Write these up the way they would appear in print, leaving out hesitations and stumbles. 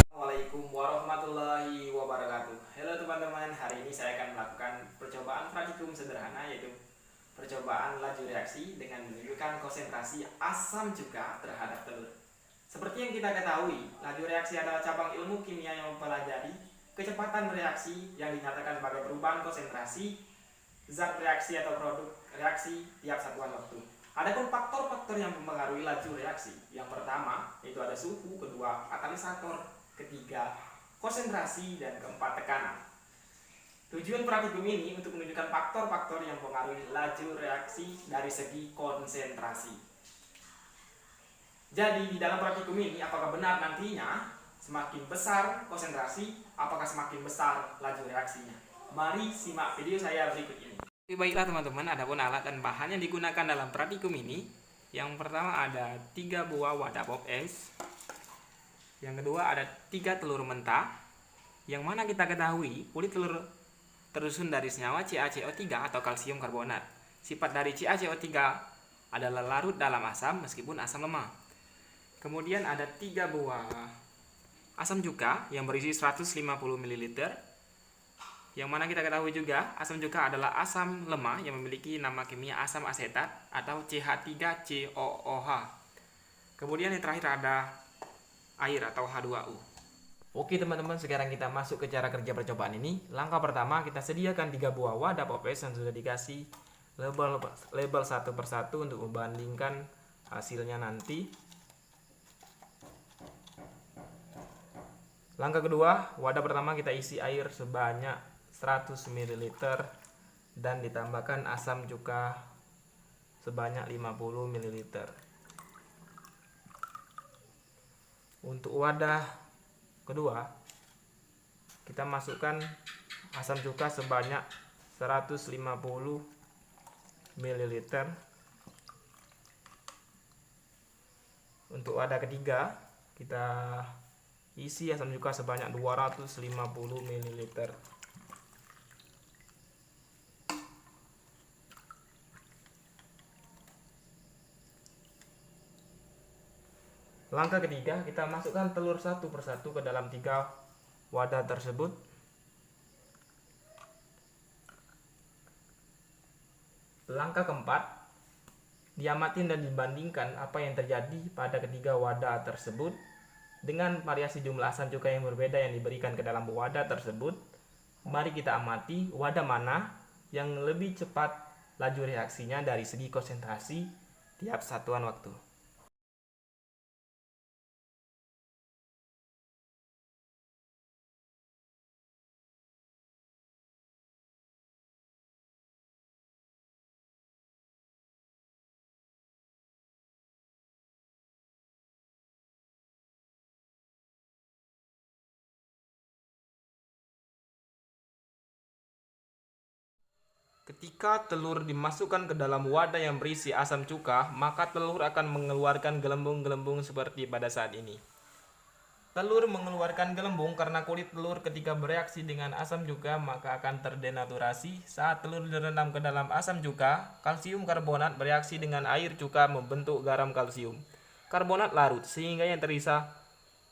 Assalamualaikum warahmatullahi wabarakatuh. Halo teman-teman, hari ini saya akan melakukan percobaan praktikum sederhana, yaitu percobaan laju reaksi dengan menunjukkan konsentrasi asam cuka terhadap telur. Seperti yang kita ketahui, laju reaksi adalah cabang ilmu kimia yang mempelajari kecepatan reaksi yang dinyatakan sebagai perubahan konsentrasi zat reaksi atau produk reaksi tiap satuan waktu. Adapun faktor-faktor yang mempengaruhi laju reaksi, yang pertama yaitu ada suhu, kedua katalisator, ketiga konsentrasi, dan keempat tekanan. Tujuan praktikum ini untuk menunjukkan faktor-faktor yang mempengaruhi laju reaksi dari segi konsentrasi. Jadi di dalam praktikum ini, apakah benar nantinya semakin besar konsentrasi, apakah semakin besar laju reaksinya? Mari simak video saya berikut ini. Baiklah teman-teman, adapun alat dan bahan yang digunakan dalam praktikum ini, yang pertama ada 3 buah wadah pop es, yang kedua ada 3 telur mentah, yang mana kita ketahui kulit telur tersusun dari senyawa CaCO3 atau kalsium karbonat. Sifat dari CaCO3 adalah larut dalam asam meskipun asam lemah. Kemudian ada 3 buah asam cuka yang berisi 150 ml, yang mana kita ketahui juga asam cuka adalah asam lemah yang memiliki nama kimia asam asetat atau CH3COOH. Kemudian yang terakhir ada air atau H2O. Oke teman-teman, sekarang kita masuk ke cara kerja percobaan ini. Langkah pertama, kita sediakan 3 buah wadah pop es yang sudah dikasih label satu persatu untuk membandingkan hasilnya nanti. Langkah kedua, wadah pertama kita isi air sebanyak 100 ml dan ditambahkan asam cuka sebanyak 50 ml. Untuk wadah kedua, kita masukkan asam cuka sebanyak 150 ml. Untuk wadah ketiga, kita isi asam cuka sebanyak 250 ml. Langkah ketiga, kita masukkan telur satu persatu ke dalam 3 wadah tersebut. Langkah keempat, diamatin dan dibandingkan apa yang terjadi pada ketiga wadah tersebut dengan variasi jumlah asam cuka yang berbeda yang diberikan ke dalam wadah tersebut. Mari kita amati wadah mana yang lebih cepat laju reaksinya dari segi konsentrasi tiap satuan waktu. Ketika telur dimasukkan ke dalam wadah yang berisi asam cuka, maka telur akan mengeluarkan gelembung-gelembung seperti pada saat ini. Telur mengeluarkan gelembung karena kulit telur ketika bereaksi dengan asam cuka maka akan terdenaturasi. Saat telur direndam ke dalam asam cuka, kalsium karbonat bereaksi dengan air cuka membentuk garam kalsium karbonat larut sehingga yang tersisa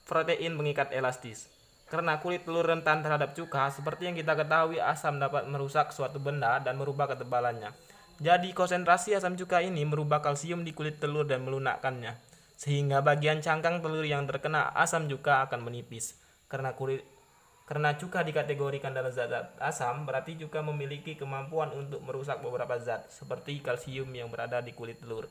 protein pengikat elastis. Karena kulit telur rentan terhadap cuka, seperti yang kita ketahui asam dapat merusak suatu benda dan merubah ketebalannya. Jadi konsentrasi asam cuka ini merubah kalsium di kulit telur dan melunakkannya, sehingga bagian cangkang telur yang terkena asam cuka akan menipis. Karena cuka dikategorikan dalam zat-zat asam, berarti cuka memiliki kemampuan untuk merusak beberapa zat, seperti kalsium yang berada di kulit telur.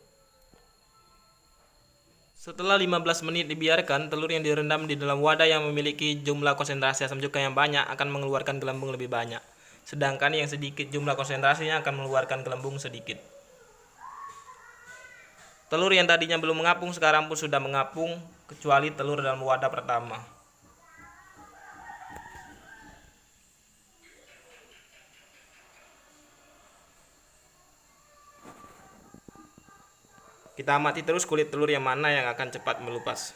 Setelah 15 menit dibiarkan, telur yang direndam di dalam wadah yang memiliki jumlah konsentrasi asam cuka yang banyak akan mengeluarkan gelembung lebih banyak. Sedangkan yang sedikit jumlah konsentrasinya akan mengeluarkan gelembung sedikit. Telur yang tadinya belum mengapung sekarang pun sudah mengapung, kecuali telur dalam wadah pertama. Kita amati terus kulit telur yang mana yang akan cepat melupas.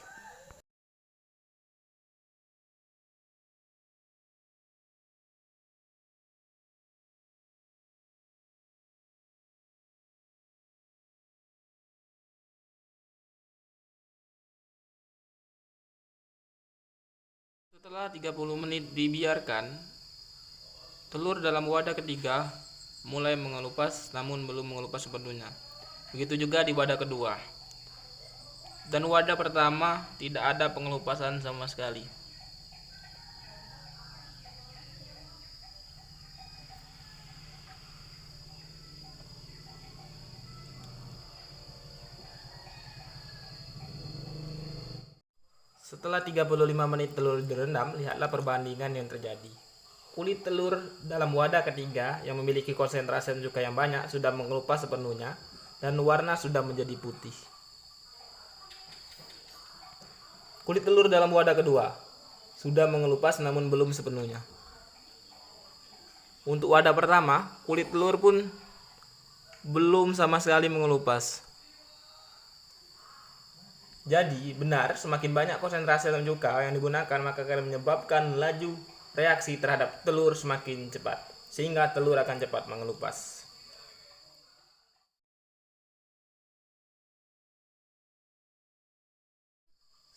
Setelah 30 menit dibiarkan, telur dalam wadah ketiga mulai mengelupas namun belum mengelupas sepenuhnya. Begitu juga di wadah kedua. Dan wadah pertama tidak ada pengelupasan sama sekali. Setelah 35 menit telur direndam, lihatlah perbandingan yang terjadi. Kulit telur dalam wadah ketiga yang memiliki konsentrasi cuka yang banyak sudah mengelupas sepenuhnya dan warna sudah menjadi putih. Kulit telur dalam wadah kedua sudah mengelupas namun belum sepenuhnya. Untuk wadah pertama, kulit telur pun belum sama sekali mengelupas. Jadi benar, semakin banyak konsentrasi asam cuka yang digunakan maka akan menyebabkan laju reaksi terhadap telur semakin cepat, sehingga telur akan cepat mengelupas.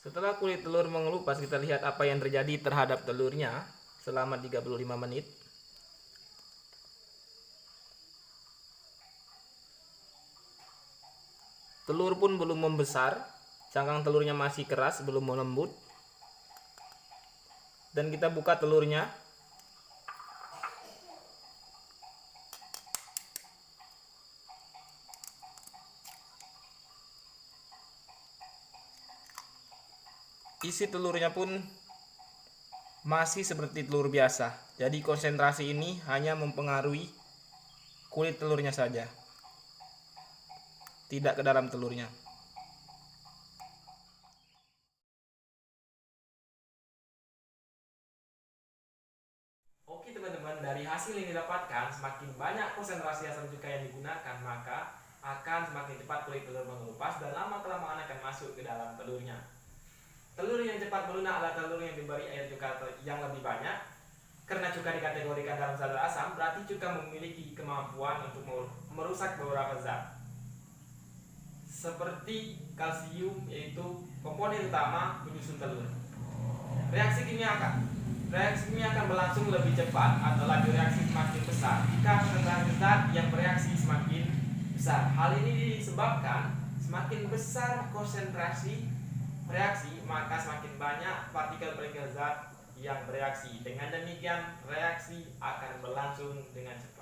Setelah kulit telur mengelupas, kita lihat apa yang terjadi terhadap telurnya selama 35 menit. Telur pun belum membesar, cangkang telurnya masih keras, belum melembut. Dan kita buka telurnya. Isi telurnya pun masih seperti telur biasa. Jadi konsentrasi ini hanya mempengaruhi kulit telurnya saja, tidak ke dalam telurnya. Oke teman-teman, dari hasil yang didapatkan, semakin banyak konsentrasi asam cuka yang digunakan, maka akan semakin cepat kulit telur mengelupas dan lama-kelamaan akan masuk ke dalam telurnya. Telur yang cepat melunak adalah telur yang diberi air cuka yang lebih banyak. Karena cuka dikategorikan dalam zat asam, berarti cuka memiliki kemampuan untuk merusak beberapa zat, seperti kalsium, yaitu komponen utama penyusun telur. Reaksi kimia akan berlangsung lebih cepat atau laju reaksi semakin besar jika konsentrasi zat yang bereaksi semakin besar. Hal ini disebabkan semakin besar konsentrasi reaksi, maka semakin banyak partikel-partikel zat yang bereaksi. Dengan demikian, reaksi akan berlangsung dengan cepat.